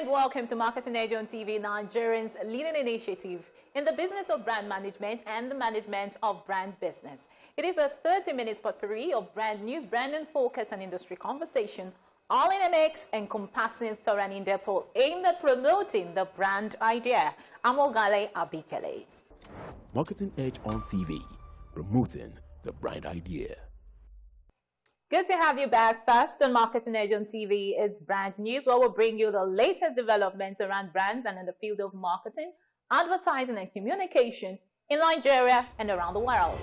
and welcome to Marketing Edge on TV, Nigerians' leading initiative in the business of brand management and the management of brand business. It is a 30-minute potpourri of brand news, branding focus, and industry conversation, all in a mix encompassing thorough and in-depth aimed at promoting the brand idea. Amogale Abikele. Marketing Edge on TV, promoting the brand idea. Good to have you back. First on Marketing Edge on TV is Brand News, where we'll bring you the latest developments around brands and in the field of marketing, advertising, and communication in Nigeria and around the world.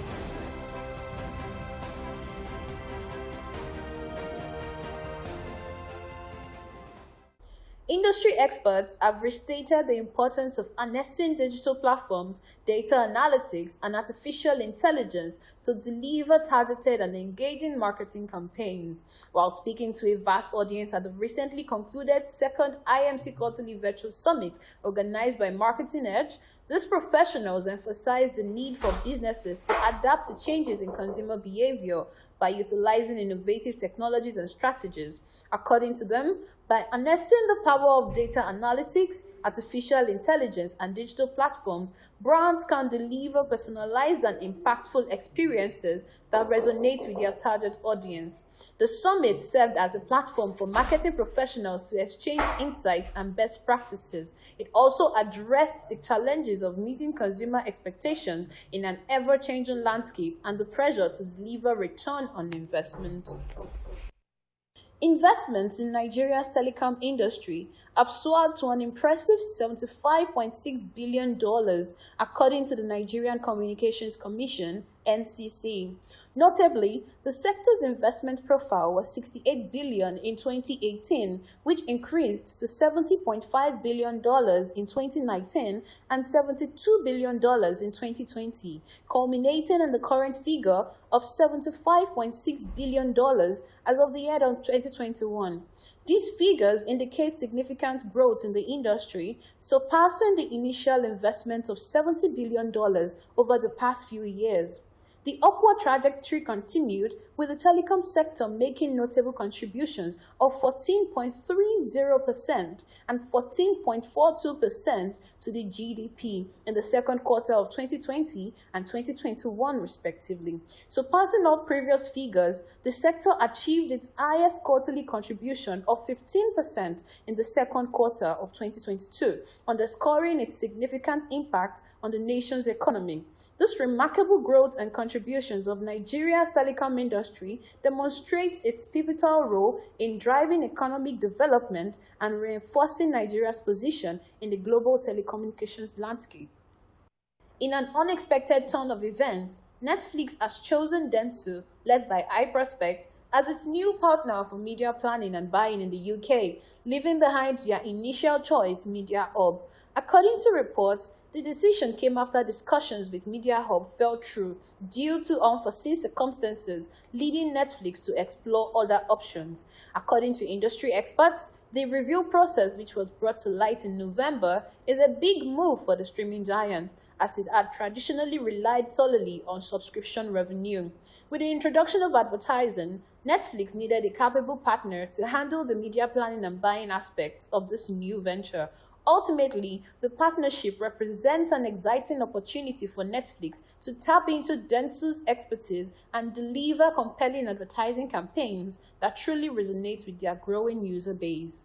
Industry experts have restated the importance of harnessing digital platforms, data analytics, and artificial intelligence to deliver targeted and engaging marketing campaigns. While speaking to a vast audience at the recently concluded second IMC Quarterly Virtual Summit organized by Marketing Edge, these professionals emphasized the need for businesses to adapt to changes in consumer behavior by utilizing innovative technologies and strategies. According to them, by harnessing the power of data analytics, artificial intelligence, and digital platforms, brands can deliver personalized and impactful experiences that resonate with their target audience. The summit served as a platform for marketing professionals to exchange insights and best practices. It also addressed the challenges of meeting consumer expectations in an ever-changing landscape and the pressure to deliver return on investment. Investments in Nigeria's telecom industry have soared to an impressive $75.6 billion, according to the Nigerian Communications Commission, NCC. Notably, the sector's investment profile was $68 billion in 2018, which increased to $70.5 billion in 2019 and $72 billion in 2020, culminating in the current figure of $75.6 billion as of the end of 2021. These figures indicate significant growth in the industry, surpassing the initial investment of $70 billion over the past few years. The upward trajectory continued, with the telecom sector making notable contributions of 14.30% and 14.42% to the GDP in the second quarter of 2020 and 2021, respectively. Surpassing all previous figures, the sector achieved its highest quarterly contribution of 15% in the second quarter of 2022, underscoring its significant impact on the nation's economy. This remarkable growth and contributions of Nigeria's telecom industry demonstrates its pivotal role in driving economic development and reinforcing Nigeria's position in the global telecommunications landscape. In an unexpected turn of events, Netflix has chosen Dentsu, led by iProspect, as its new partner for media planning and buying in the UK, leaving behind their initial choice, Media Hub. According to reports, the decision came after discussions with Media Hub fell through due to unforeseen circumstances, leading Netflix to explore other options. According to industry experts, the review process, which was brought to light in November, is a big move for the streaming giant, as it had traditionally relied solely on subscription revenue. With the introduction of advertising, Netflix needed a capable partner to handle the media planning and buying aspects of this new venture. Ultimately, the partnership represents an exciting opportunity for Netflix to tap into Dentsu's expertise and deliver compelling advertising campaigns that truly resonate with their growing user base.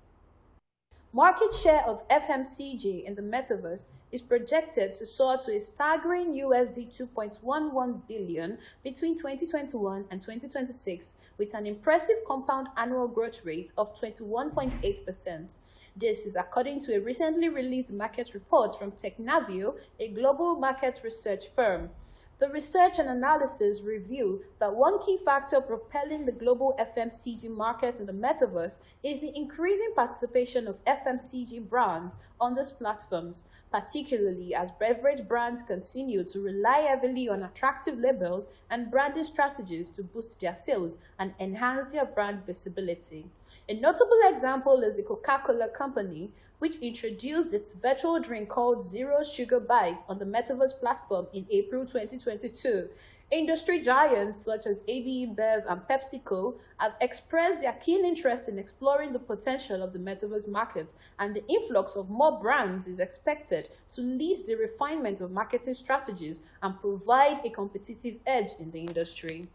Market share of FMCG in the metaverse is projected to soar to a staggering $2.11 billion between 2021 and 2026, with an impressive compound annual growth rate of 21.8%. This is according to a recently released market report from Technavio, a global market research firm. The research and analysis reveal that one key factor propelling the global FMCG market in the metaverse is the increasing participation of FMCG brands on these platforms, particularly as beverage brands continue to rely heavily on attractive labels and branding strategies to boost their sales and enhance their brand visibility. A notable example is the Coca-Cola Company, which introduced its virtual drink called Zero Sugar Bite on the Metaverse platform in April 2022. Industry giants such as AB InBev and PepsiCo have expressed their keen interest in exploring the potential of the metaverse market, and the influx of more brands is expected to lead the refinement of marketing strategies and provide a competitive edge in the industry.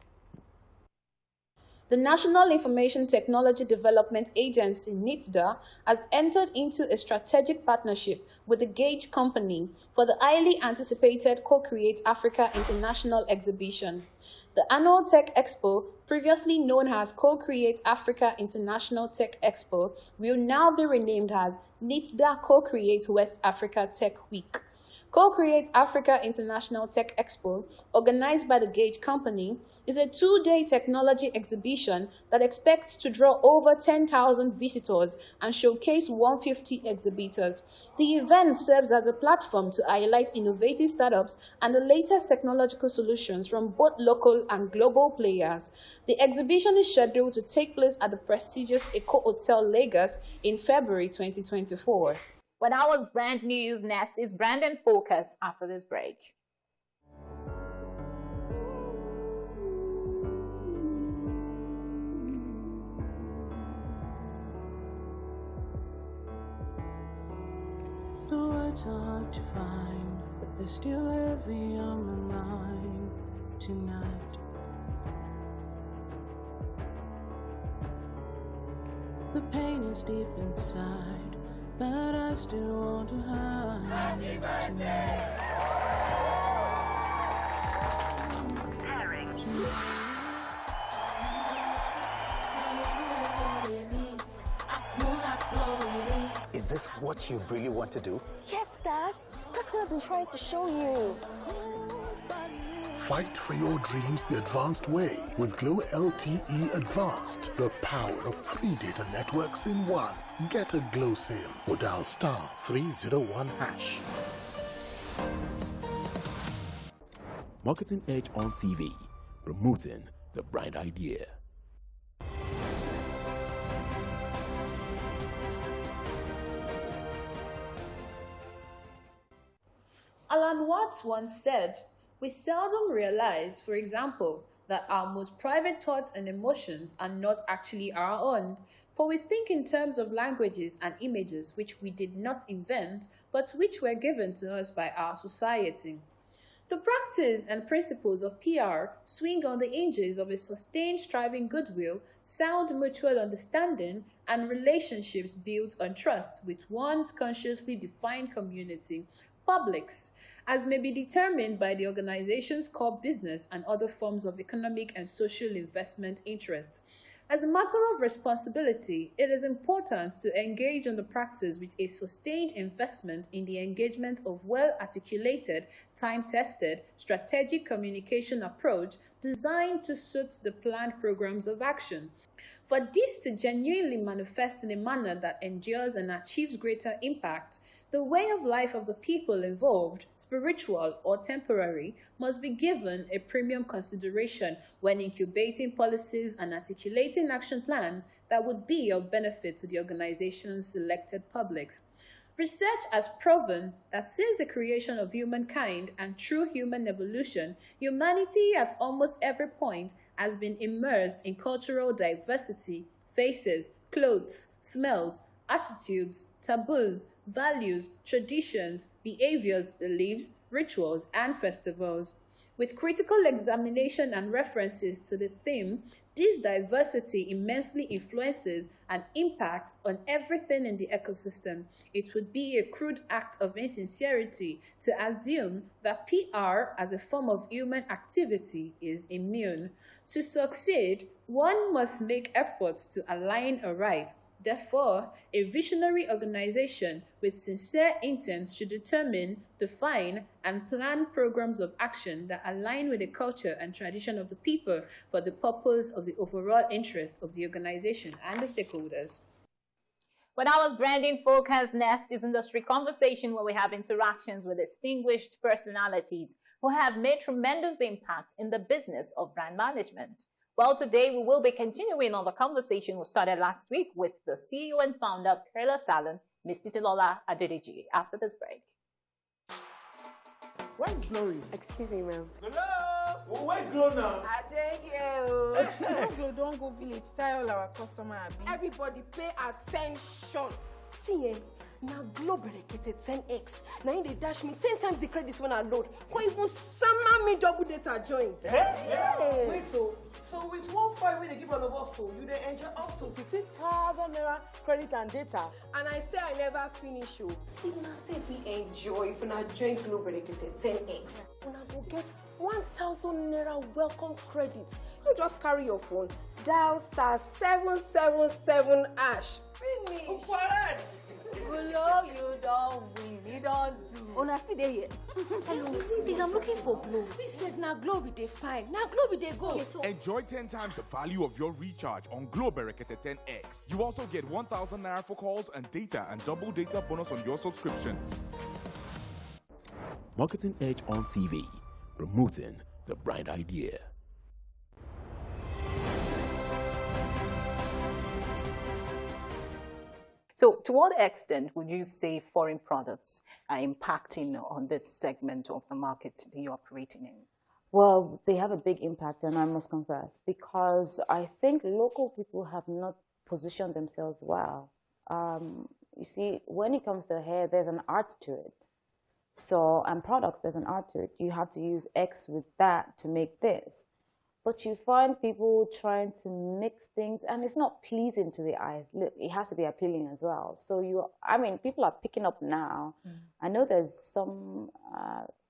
The National Information Technology Development Agency, NITDA, has entered into a strategic partnership with the Gage Company for the highly anticipated Co-Create Africa International Exhibition. The annual Tech Expo, previously known as Co-Create Africa International Tech Expo, will now be renamed as NITDA Co-Create West Africa Tech Week. Co-Create Africa International Tech Expo, organized by the Gage Company, is a two-day technology exhibition that expects to draw over 10,000 visitors and showcase 150 exhibitors. The event serves as a platform to highlight innovative startups and the latest technological solutions from both local and global players. The exhibition is scheduled to take place at the prestigious Eco Hotel Lagos in February 2024. When our brand news, next is brand and focus after this break. The words are hard to find, but they're still heavy on my mind tonight. The pain is deep inside, but I still want to hide tonight. Is this what you really want to do? Yes, Dad. That's what I've been trying to show you. Fight for your dreams the advanced way with Glow LTE Advanced, the power of 3 data networks in one. Get a Glow SIM or dial *301#. Marketing Edge on TV, promoting the bright idea. Alan Watts once said, "We seldom realize, for example, that our most private thoughts and emotions are not actually our own, for we think in terms of languages and images which we did not invent, but which were given to us by our society." The practice and principles of PR swing on the hinges of a sustained striving goodwill, sound mutual understanding, and relationships built on trust with one's consciously defined community, publics, as may be determined by the organization's core business and other forms of economic and social investment interests. As a matter of responsibility, it is important to engage in the practice with a sustained investment in the engagement of well-articulated, time-tested, strategic communication approach designed to suit the planned programs of action. For this to genuinely manifest in a manner that endures and achieves greater impact, the way of life of the people involved, spiritual or temporary, must be given a premium consideration when incubating policies and articulating action plans that would be of benefit to the organization's selected publics. Research has proven that since the creation of humankind and true human evolution, humanity at almost every point has been immersed in cultural diversity, faces, clothes, smells, attitudes, taboos, values, traditions, behaviors, beliefs, rituals, and festivals. With critical examination and references to the theme, this diversity immensely influences and impacts on everything in the ecosystem. It would be a crude act of insincerity to assume that PR as a form of human activity is immune. To succeed, one must make efforts to align aright. Therefore, a visionary organization with sincere intent should determine, define, and plan programs of action that align with the culture and tradition of the people for the purpose of the overall interest of the organization and the stakeholders. When our branding focus next is industry conversation, where we have interactions with distinguished personalities who have made tremendous impact in the business of brand management. Well, today we will be continuing on the conversation we started last week with the CEO and founder of CURLLA Salon, Ms. TITLOLA ADEDEJI, after this break. Where's Glory? Excuse me, ma'am. Glow! Where Glow now? I take you. Glow, don't go village. Tell all our customer. Everybody pay attention. See, now Glow dedicated 10x. Now they dash me 10 times the credits when I load. Can't even summon me double data join. Yeah. Wait, so with 1.5 when they give all of us, so you then enjoy up to 15,000 naira credit and data. And I say I never finish you. See, now say if we enjoy, if I join Glow dedicated 10x, and I will get 1,000 naira welcome credit. You just carry your phone, dial *777#. Finish. Correct. Glow, you don't win. You don't do. Oh, now see they here. Hello, please, I'm looking for Glow. Please, said now Glow be they fine. Now Glow be they go. Okay, so enjoy 10 times the value of your recharge on Glow Berekete 10X. You also get 1,000 naira for calls and data and double data bonus on your subscription. Marketing Edge on TV, promoting the brand idea. So to what extent would you say foreign products are impacting on this segment of the market that you're operating in? Well, they have a big impact, and I must confess, because I think local people have not positioned themselves well. You see, when it comes to hair, there's an art to it. So, and products, there's an art to it. You have to use X with that to make this. But you find people trying to mix things, and it's not pleasing to the eyes. Look, it has to be appealing as well. So people are picking up now. I know there's some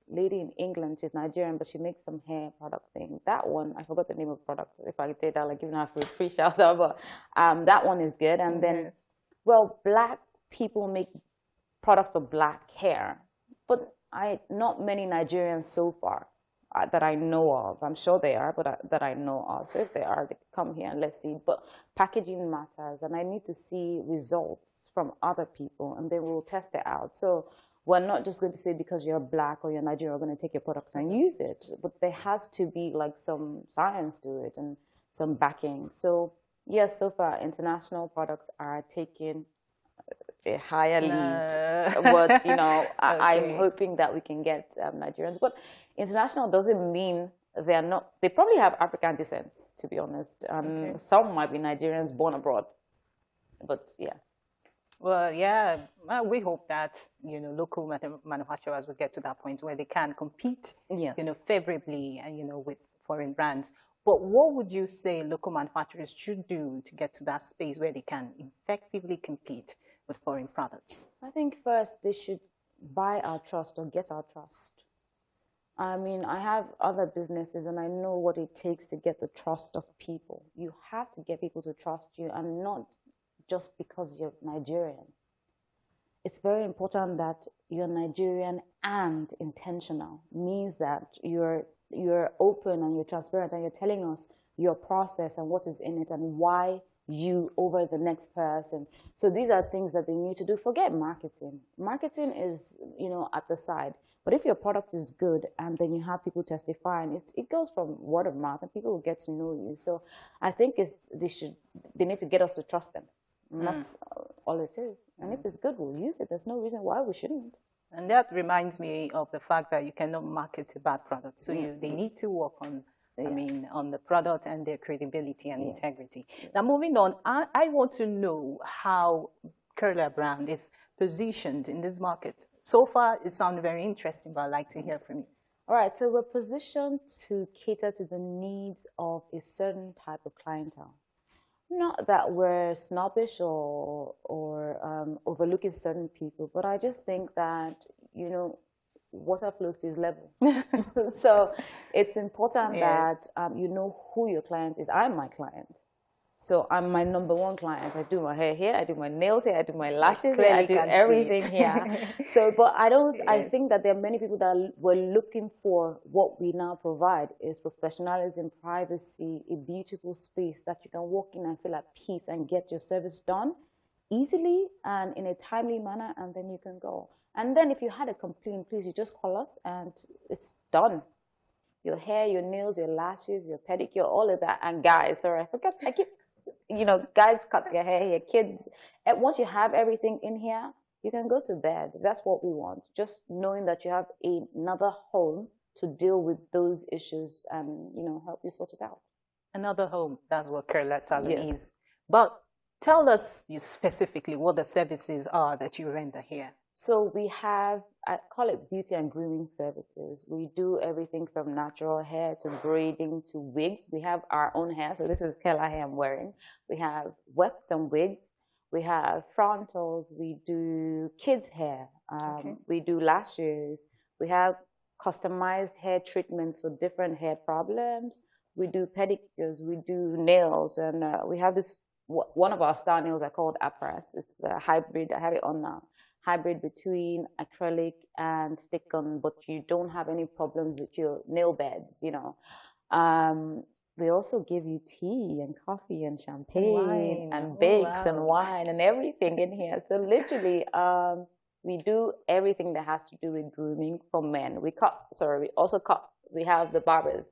lady in England, she's Nigerian, but she makes some hair product thing. That one, I forgot the name of the product. If I could say that, like giving her a free shout out, but that one is good. And then, well, black people make product for black hair, but not many Nigerians so far that I know of. I'm sure they are, but that I know of. So if they are, they come here and let's see. But packaging matters, and I need to see results from other people, and then we'll test it out. So we're not just going to say because you're black or you're Nigerian, we're going to take your products and use it. But there has to be like some science to it and some backing. So yes, so far international products are taking a higher lead, but you know, I'm hoping that we can get Nigerians. But international doesn't mean they're not. They probably have African descent, to be honest. Some might be Nigerians born abroad, but yeah. Well, yeah, we hope that, you know, local manufacturers will get to that point where they can compete, you know, favorably, and, you know, with foreign brands. But what would you say local manufacturers should do to get to that space where they can effectively compete with foreign products? I think first they should buy our trust or get our trust. I mean, I have other businesses and I know what it takes to get the trust of people. You have to get people to trust you, and not just because you're Nigerian. It's very important that you're Nigerian and intentional. Means that you're open and you're transparent and you're telling us your process and what is in it and why you over the next person. So these are things that they need to do. Forget marketing. Marketing is, you know, at the side. But if your product is good and then you have people testifying, it goes from word of mouth and people will get to know you. So I think they need to get us to trust them. And that's all it is. And if it's good, we'll use it. There's no reason why we shouldn't. And that reminds me of the fact that you cannot market a bad product. So they need to work on, on the product and their credibility and integrity. Now, moving on, I want to know how CURLLA brand is positioned in this market. So far, it sounds very interesting, but I'd like to hear from you. All right, so we're positioned to cater to the needs of a certain type of clientele. Not that we're snobbish or overlooking certain people, but I just think that, you know, water flows to his level. So it's important that you know who your client is. I'm my client. So I'm my number one client. I do my hair here, I do my nails here, I do my lashes here, I do everything here. So, but I think that there are many people that were looking for what we now provide is professionalism, privacy, a beautiful space that you can walk in and feel at peace and get your service done easily and in a timely manner, and then you can go. And then if you had a complaint, please, you just call us and it's done. Your hair, your nails, your lashes, your pedicure, all of that. And guys, sorry, I keep, you know, guys cut their hair, your kids. And once you have everything in here, you can go to bed. That's what we want. Just knowing that you have another home to deal with those issues and, you know, help you sort it out. Another home, that's what CURLLA Salon Yes. is. But tell us specifically what the services are that you render here. So we have, I call it beauty and grooming services. We do everything from natural hair to braiding to wigs. We have our own hair. So this is CURLLA hair I'm wearing. We have wefts and wigs. We have frontals. We do kids' hair. We do lashes. We have customized hair treatments for different hair problems. We do pedicures. We do nails. And we have this, one of our star nails are called Apras. It's a hybrid. I have it on now. Hybrid between acrylic and stick-on, but you don't have any problems with your nail beds, you know. We also give you tea and coffee and champagne and bakes and wine and everything in here. So literally, we do everything that has to do with grooming for men. We also cut. We have the barbers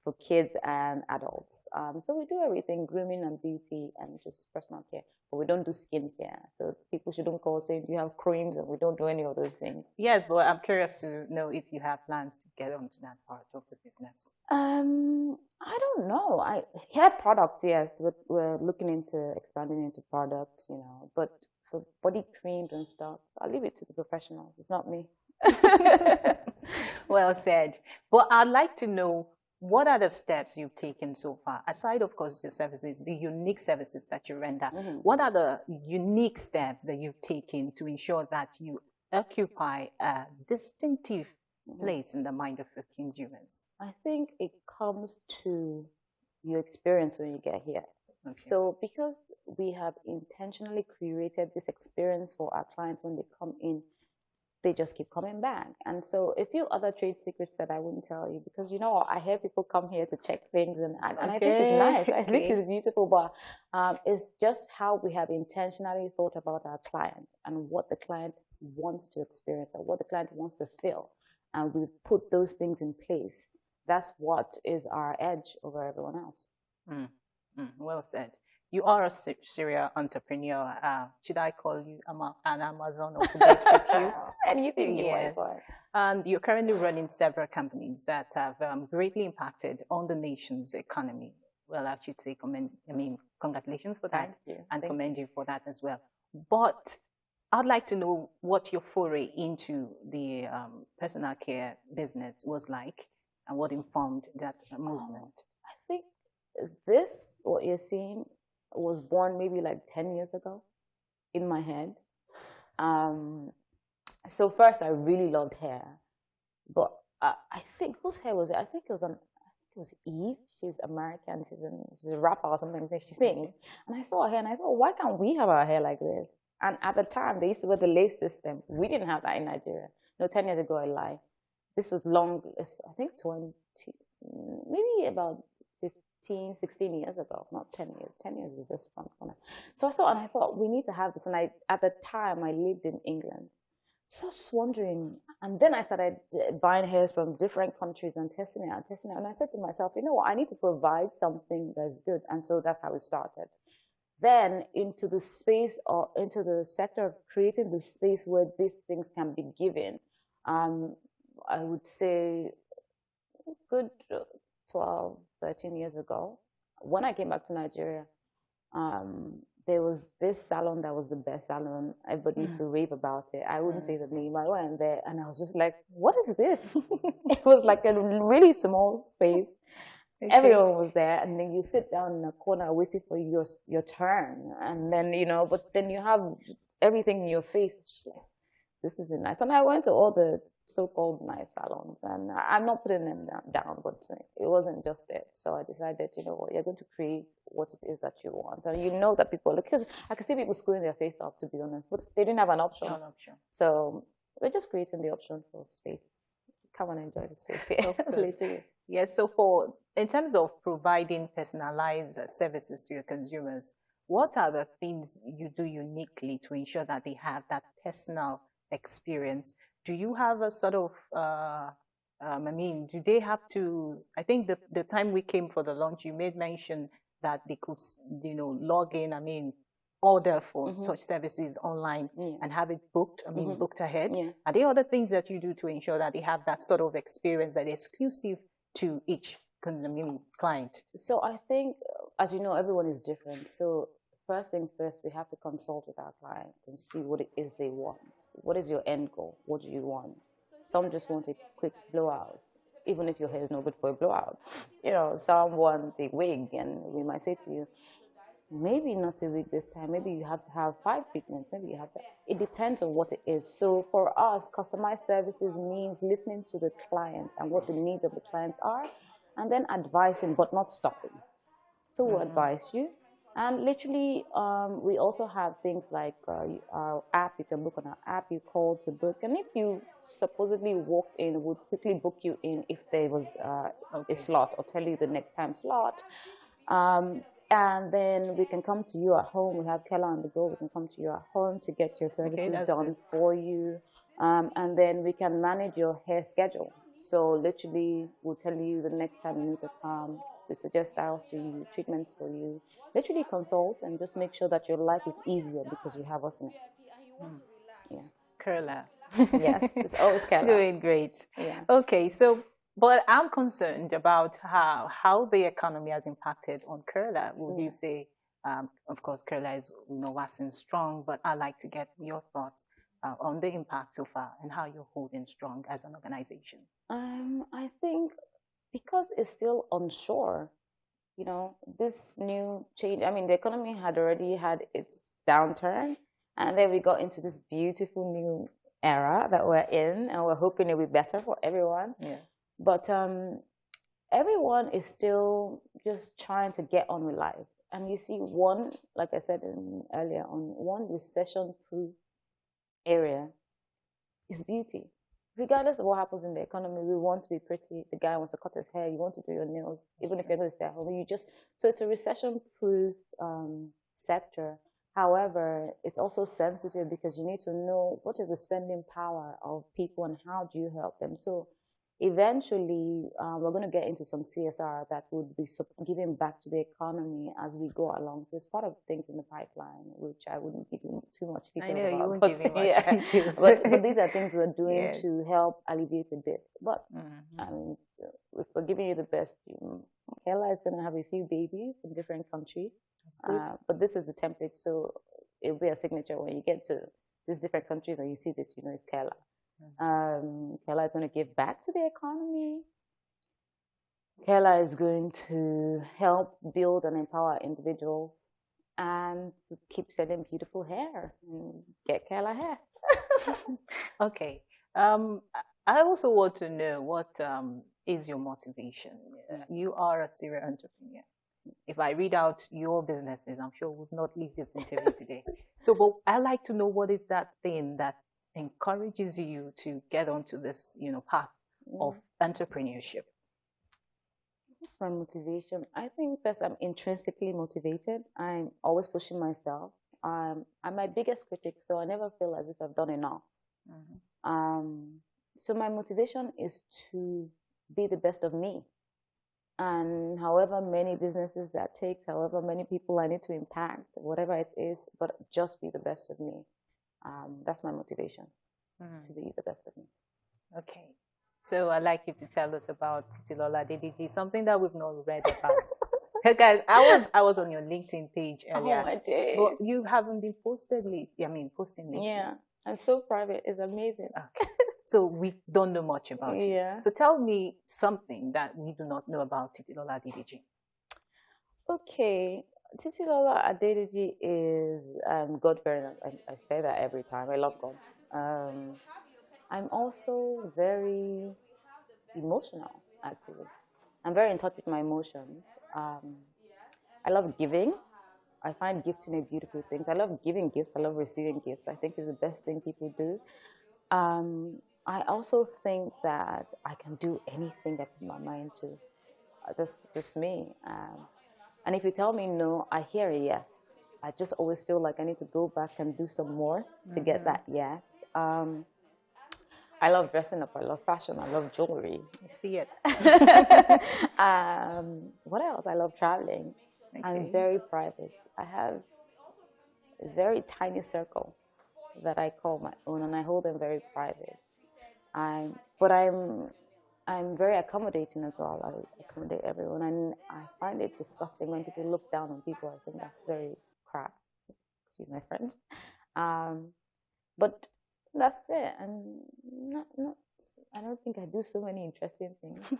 for kids and adults. So we do everything, grooming and beauty and just personal care. But we don't do skincare. So people shouldn't call saying, you have creams, and we don't do any of those things. Yes, but I'm curious to know if you have plans to get onto that part of the business. I don't know. Hair products, yes. We're looking into expanding into products, you know. But for body creams and stuff, I'll leave it to the professionals. It's not me. Well said. But I'd like to know, what are the steps you've taken so far? Aside, of course, the services, the unique services that you render, what are the unique steps that you've taken to ensure that you occupy a distinctive place in the mind of your consumers? I think it comes to your experience when you get here. So because we have intentionally created this experience for our clients when they come in, they just keep coming back. And so a few other trade secrets that I wouldn't tell you, because, you know, I hear people come here to check things, and I think it's nice. I think it's beautiful, but it's just how we have intentionally thought about our client and what the client wants to experience or what the client wants to feel. And we put those things in place. That's what is our edge over everyone else. Well said. You are a serial entrepreneur. Should I call you an Amazon or cute? Anything you Yes. want. And you're currently running several companies that have greatly impacted on the nation's economy. Well, I should say, congratulations for that. Thank you. And commend you for that as well. But I'd like to know what your foray into the personal care business was like and what informed that movement. I think what you're seeing, was born maybe like 10 years ago in my head. So first, I really loved hair, but I think whose hair was it? I think it was Eve. She's American. She's a rapper or something. She sings, and I saw her hair, and I thought, why can't we have our hair like this? And at the time, they used to wear the lace system. We didn't have that in Nigeria. No, 10 years ago, I lie. This was long. I think 20, maybe about 16 years ago, not 10 years. 10 years is just one corner. So I saw, and I thought, we need to have this. And at the time, I lived in England. So I was just wondering. And then I started buying hairs from different countries and testing it out. And I said to myself, you know what, I need to provide something that's good. And so that's how it started. Then into the space or into the sector of creating the space where these things can be given, I would say good 12, 13 years ago, when I came back to Nigeria, there was this salon that was the best salon. Everybody used to rave about it. I wouldn't say the name. I went there and I was just like, what is this? It was like a really small space. Everyone was there, and then you sit down in a corner waiting for your turn. And then, you know, but then you have everything in your face. Just like, this isn't nice. And I went to all the so-called nice salons, and I'm not putting them down, but it wasn't just it. So I decided, you know what, you're going to create what it is that you want, and you know that people, because I could see people screwing their face up, to be honest, but they didn't have an option. So we're just creating the option for space. Come and enjoy the space here. Yes. So in terms of providing personalized services to your consumers, what are the things you do uniquely to ensure that they have that personal experience? Do you have a sort of, do they have to, I think the time we came for the launch, you made mention that they could, log in, order for such services online and have it booked, booked ahead? Are there other things that you do to ensure that they have that sort of experience that is exclusive to each client? So I think, as you know, everyone is different. So first things first, we have to consult with our clients and see what it is they want. What is your end goal? What do you want? Some just want a quick blowout, even if your hair is no good for a blowout. You know, some want a wig, and we might say to you, maybe not a wig this time. Maybe you have to have 5 treatments. Maybe you have to. It depends on what it is. So for us, customized services means listening to the client and what the needs of the clients are, and then advising, but not stopping. So we'll advise you. And literally, we also have things like our app. You can book on our app. You call to book. And if you supposedly walked in, we'll quickly book you in if there was a slot, or tell you the next time slot. And then we can come to you at home. We have CURLLA on the go. We can come to you at home to get your services done for you. And then we can manage your hair schedule. So literally, we'll tell you the next time you need to come. We suggest styles to you, treatments for you. Literally consult and just make sure that your life is easier because you have us in it. Yeah. CURLLA. Yes, it's always CURLLA. Doing great. Yeah. Okay, so, but I'm concerned about how the economy has impacted on CURLLA. Would you say, of course, CURLLA is waxing strong, but I'd like to get your thoughts on the impact so far and how you're holding strong as an organization. I think because it's still unsure, this new change, the economy had already had its downturn, and then we got into this beautiful new era that we're in, and we're hoping it'll be better for everyone. Yeah. But everyone is still just trying to get on with life. And you see, like I said earlier on, one recession-proof area is beauty. Regardless of what happens in the economy, we want to be pretty. The guy wants to cut his hair. You want to do your nails, even if you're going to stay at home. So it's a recession-proof sector. However, it's also sensitive because you need to know what is the spending power of people and how do you help them. So eventually, we're going to get into some CSR that would be giving back to the economy as we go along. So it's part of things in the pipeline, which I wouldn't give you too much detail about. I know, you won't give me much details. But these are things we're doing to help alleviate a bit. But if we're giving you the best, CURLLA is going to have a few babies in different countries. But this is the template, so it'll be a signature when you get to these different countries and you see this, it's CURLLA. CURLLA is going to give back to the economy. CURLLA is going to help build and empower individuals and to keep selling beautiful hair. Get CURLLA hair. Okay. I also want to know what is your motivation. You are a serial entrepreneur. If I read out your businesses, I'm sure we'll not leave this interview today. So, but I like to know what is that thing that encourages you to get onto this, path of entrepreneurship. What's my motivation? I think first I'm intrinsically motivated. I'm always pushing myself. I'm my biggest critic, so I never feel as if I've done enough. So my motivation is to be the best of me. And however many businesses that takes, however many people I need to impact, whatever it is, but just be the best of me. That's my motivation, to be the best of me. Okay. So I'd like you to tell us about TITLOLA ADEDEJI, something that we've not read about. Guys, I was on your LinkedIn page earlier. Oh, I did. But you haven't been posting lately. Yeah, I'm so private. It's amazing. Okay. So we don't know much about you. Yeah. So tell me something that we do not know about TITLOLA ADEDEJI. Okay. TITLOLA ADEDEJI is God-fearing. I say that every time. I love God. I'm also very emotional, actually. I'm very in touch with my emotions. I love giving. I find gifting a beautiful thing. I love giving gifts. I love receiving gifts. I think it's the best thing people do. I also think that I can do anything I put my mind to. That's just me. And if you tell me no, I hear a yes. I just always feel like I need to go back and do some more to get that yes. I love dressing up. I love fashion. I love jewelry. I see it. What else? I love traveling. Okay. I'm very private. I have a very tiny circle that I call my own, and I hold them very private. But I'm very accommodating as well. I accommodate everyone, and I find it disgusting when people look down on people. I think that's very crass. Excuse my French. But that's it. And I don't think I do so many interesting things.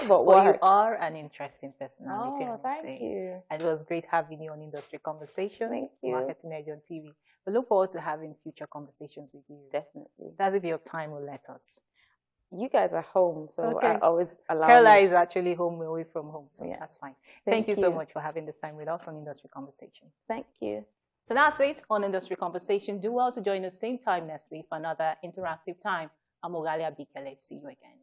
But well, you are an interesting personality. Oh, thank you. And it was great having you on Industry Conversation. Thank you. Marketing Edge on TV. We look forward to having future conversations with you. Definitely. That's if your time will let us. You guys are home, so okay. I always allow CURLLA you. is actually home away from home, so yeah. That's fine. Thank you so much for having this time with us on Industry Conversation. Thank you. So that's it on Industry Conversation. Do well to join us same time next week for another interactive time. I'm Ogalia Bikele. See you again.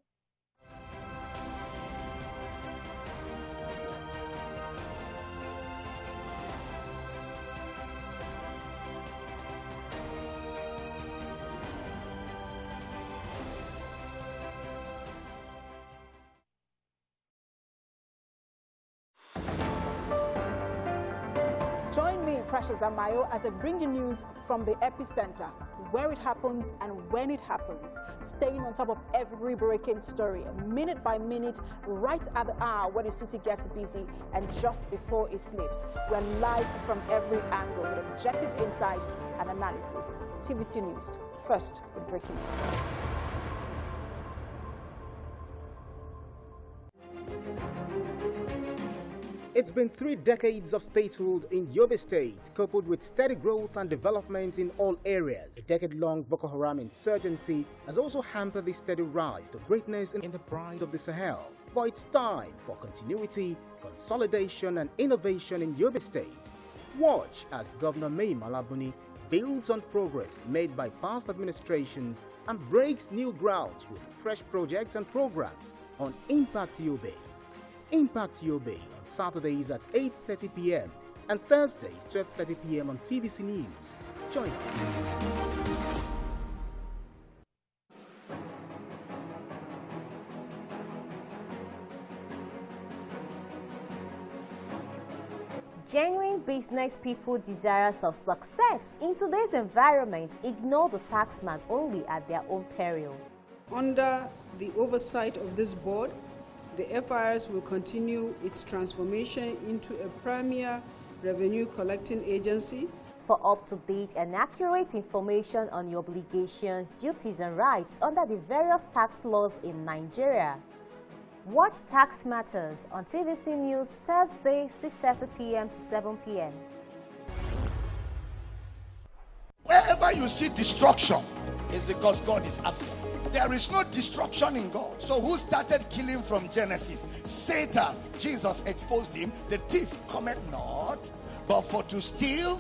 Join me, Precious Amayo, as I bring you news from the epicenter, where it happens and when it happens, staying on top of every breaking story, minute by minute, right at the hour when the city gets busy and just before it sleeps. We're live from every angle with objective insights and analysis. TVC News, first with breaking news. It's been 3 decades of statehood in Yobe State, coupled with steady growth and development in all areas. A decade-long Boko Haram insurgency has also hampered the steady rise to greatness in the pride of the Sahel. But it's time for continuity, consolidation and innovation in Yobe State. Watch as Governor Mai Malabuni builds on progress made by past administrations and breaks new grounds with fresh projects and programs on Impact Yobe. Impact Yobe on Saturdays at 8:30 p.m. and Thursdays 12:30 p.m. on TVC News. Join us. Genuine business people desirous of success in today's environment ignore the taxman only at their own peril. Under the oversight of this board, the FIRS will continue its transformation into a premier revenue collecting agency. For up-to-date and accurate information on your obligations, duties and rights under the various tax laws in Nigeria, watch Tax Matters on TVC News Thursday 6:30 p.m. to 7 p.m. Wherever you see destruction, it's because God is absent. There is no destruction in God. So who started killing from Genesis? Satan. Jesus exposed him. The thief cometh not, but for to steal,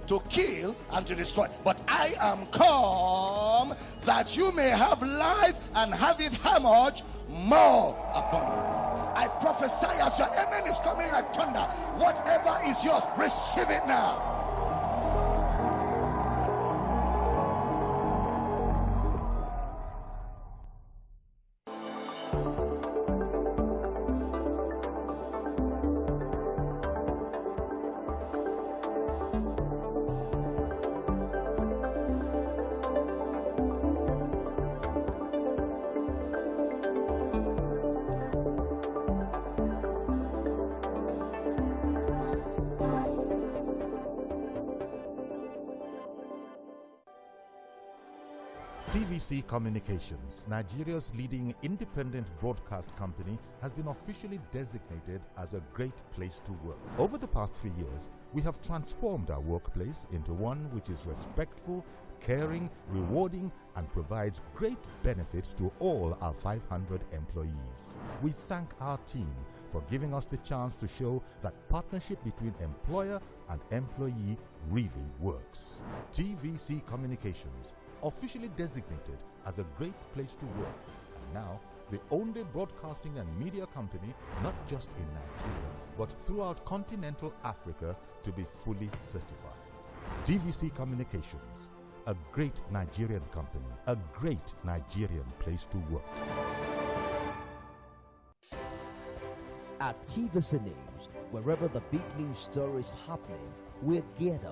to kill, and to destroy. But I am come that you may have life and have it how much? More abundant. I prophesy as your amen is coming like thunder. Whatever is yours, receive it now. TVC Communications, Nigeria's leading independent broadcast company, has been officially designated as a great place to work. Over the past 3 years, we have transformed our workplace into one which is respectful, caring, rewarding, and provides great benefits to all our 500 employees. We thank our team for giving us the chance to show that partnership between employer and employee really works. TVC Communications, officially designated as a great place to work, and now the only broadcasting and media company not just in Nigeria but throughout continental Africa to be fully certified. TVC Communications, a great Nigerian company, a great Nigerian place to work. At TVC News, wherever the big news story is happening, we're geared up